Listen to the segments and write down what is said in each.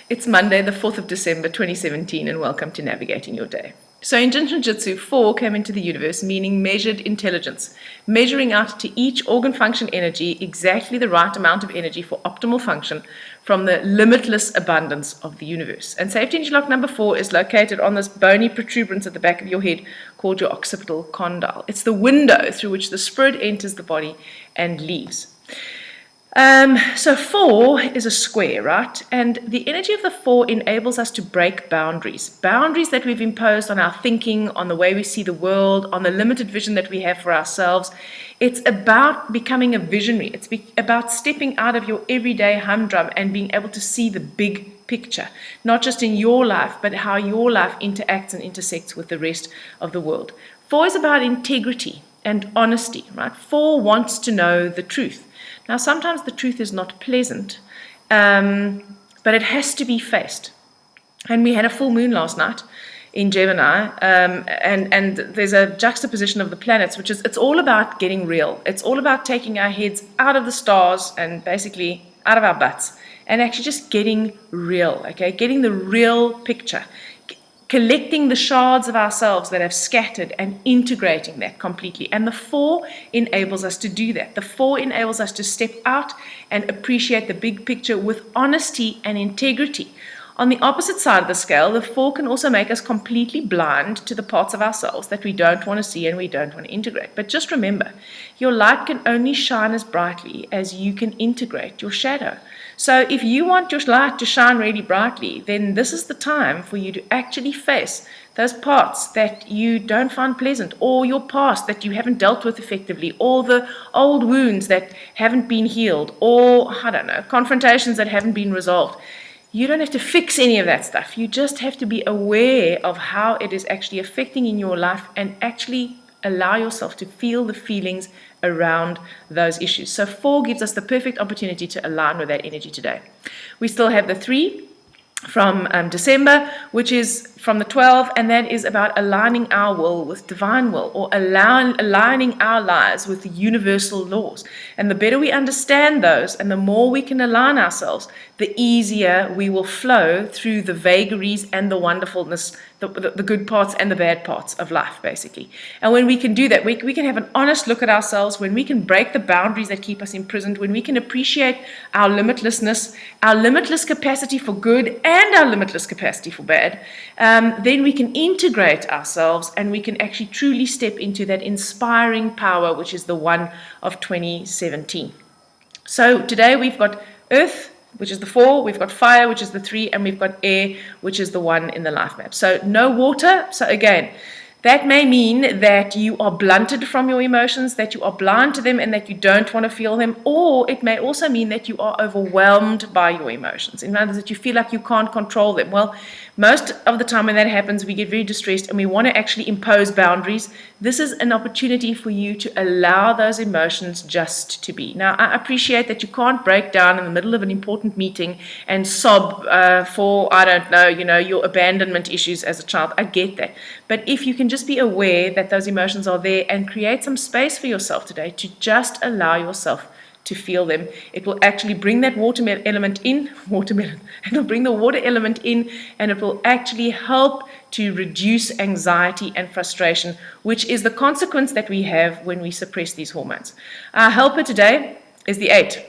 It's Monday, the 4th of December, 2017, and welcome to Navigating Your Day. So in Jin Shin Jyutsu, 4 came into the universe, meaning measured intelligence, measuring out to each organ function energy exactly the right amount of energy for optimal function from the limitless abundance of the universe. And safety energy lock number 4 is located on this bony protuberance at the back of your head called your occipital condyle. It's the window through which the spirit enters the body and leaves. So 4 is a square, right? And the energy of the 4 enables us to break boundaries that we've imposed on our thinking, on the way we see the world, on the limited vision that we have for ourselves. It's about becoming a visionary. It's about stepping out of your everyday humdrum and being able to see the big picture, not just in your life, but how your life interacts and intersects with the rest of the world. 4 is about integrity and honesty, right? 4 wants to know the truth. Now, sometimes the truth is not pleasant, but it has to be faced. And we had a full moon last night in Gemini, and there's a juxtaposition of the planets, which is it's all about getting real. It's all about taking our heads out of the stars and basically out of our butts and actually just getting real, okay? Getting the real picture. Collecting the shards of ourselves that have scattered and integrating that completely. And the 4 enables us to do that. The 4 enables us to step out and appreciate the big picture with honesty and integrity. On the opposite side of the scale, the 4 can also make us completely blind to the parts of ourselves that we don't want to see and we don't want to integrate. But just remember, your light can only shine as brightly as you can integrate your shadow. So if you want your light to shine really brightly, then this is the time for you to actually face those parts that you don't find pleasant, or your past that you haven't dealt with effectively, or the old wounds that haven't been healed, or, I don't know, confrontations that haven't been resolved. You don't have to fix any of that stuff. You just have to be aware of how it is actually affecting in your life and actually allow yourself to feel the feelings around those issues. So 4 gives us the perfect opportunity to align with that energy today. We still have the 3 from December, which is from the 12, and that is about aligning our will with divine will, or aligning our lives with the universal laws. And the better we understand those and the more we can align ourselves, the easier we will flow through the vagaries and the wonderfulness, the good parts and the bad parts of life, basically. And when we can do that, we can have an honest look at ourselves, when we can break the boundaries that keep us imprisoned, when we can appreciate our limitlessness, our limitless capacity for good and our limitless capacity for bad, then we can integrate ourselves and we can actually truly step into that inspiring power, which is the one of 2017. So today we've got Earth, which is the 4, we've got fire, which is the 3, and we've got air, which is the 1 in the life map. So no water. So again, that may mean that you are blunted from your emotions, that you are blind to them, and that you don't want to feel them. Or it may also mean that you are overwhelmed by your emotions. In other words, that you feel like you can't control them. Well, most of the time when that happens, we get very distressed and we want to actually impose boundaries. This is an opportunity for you to allow those emotions just to be. Now, I appreciate that you can't break down in the middle of an important meeting and sob for, I don't know, your abandonment issues as a child. I get that. But if you can just be aware that those emotions are there and create some space for yourself today to just allow yourself to feel them, it will actually bring that watermelon element in, it'll bring the water element in, and it will actually help to reduce anxiety and frustration, which is the consequence that we have when we suppress these hormones. Our helper today is the 8.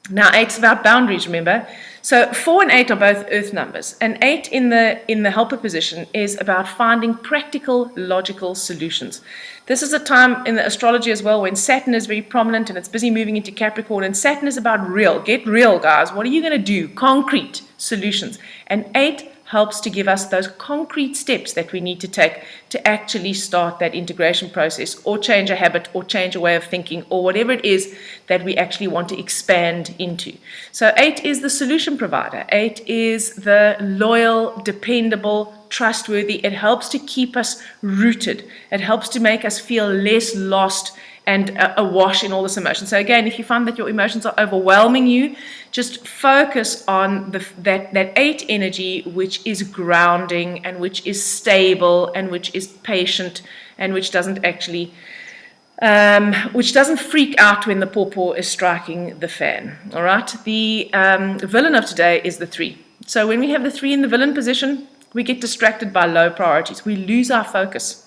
Now, 8 is about boundaries, remember? So 4 and 8 are both earth numbers, and 8 in the helper position is about finding practical, logical solutions. This is a time in the astrology as well when Saturn is very prominent and it's busy moving into Capricorn, and Saturn is about real. Get real, guys. What are you going to do? Concrete solutions. And 8 helps to give us those concrete steps that we need to take to actually start that integration process, or change a habit, or change a way of thinking, or whatever it is that we actually want to expand into. So 8 is the solution provider. 8 is the loyal, dependable, trustworthy. It helps to keep us rooted. It helps to make us feel less lost and awash in all this emotion. So again, if you find that your emotions are overwhelming you, just focus on that 8 energy, which is grounding and which is stable and which is patient and which doesn't actually, which doesn't freak out when the pawpaw is striking the fan. All right. The villain of today is the 3. So when we have the 3 in the villain position, we get distracted by low priorities. We lose our focus.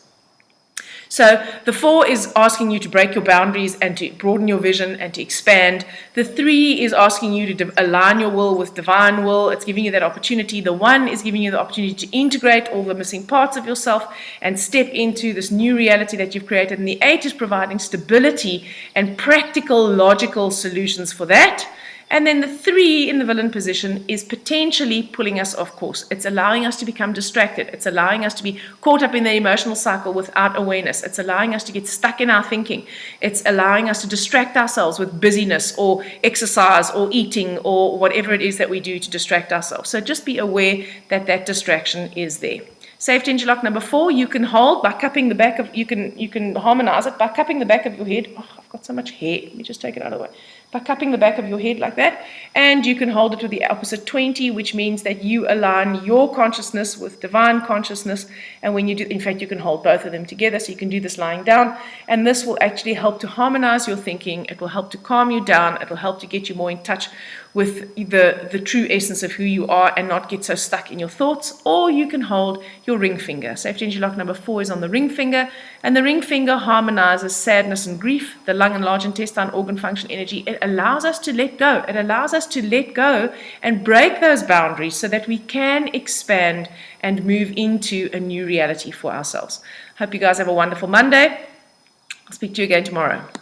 So the 4 is asking you to break your boundaries and to broaden your vision and to expand. The 3 is asking you to align your will with divine will. It's giving you that opportunity. The 1 is giving you the opportunity to integrate all the missing parts of yourself and step into this new reality that you've created. And the 8 is providing stability and practical, logical solutions for that. And then the 3 in the villain position is potentially pulling us off course. It's allowing us to become distracted. It's allowing us to be caught up in the emotional cycle without awareness. It's allowing us to get stuck in our thinking. It's allowing us to distract ourselves with busyness or exercise or eating or whatever it is that we do to distract ourselves. So just be aware that that distraction is there. Safety interlock number 4, you can hold by cupping the back of, you can harmonize it by cupping the back of your head. Oh, I've got so much hair. Let me just take it out of the way. By cupping the back of your head like that, and you can hold it with the opposite 20, which means that you align your consciousness with divine consciousness. And when you do, in fact, you can hold both of them together, so you can do this lying down, and this will actually help to harmonize your thinking. It will help to calm you down. It will help to get you more in touch with the true essence of who you are and not get so stuck in your thoughts. Or you can hold your ring finger. Safety interlock number 4 is on the ring finger, and the ring finger harmonizes sadness and grief, the lung and large intestine organ function energy. It allows us to let go. It allows us to let go and break those boundaries so that we can expand and move into a new reality for ourselves. Hope you guys have a wonderful Monday. I'll speak to you again tomorrow.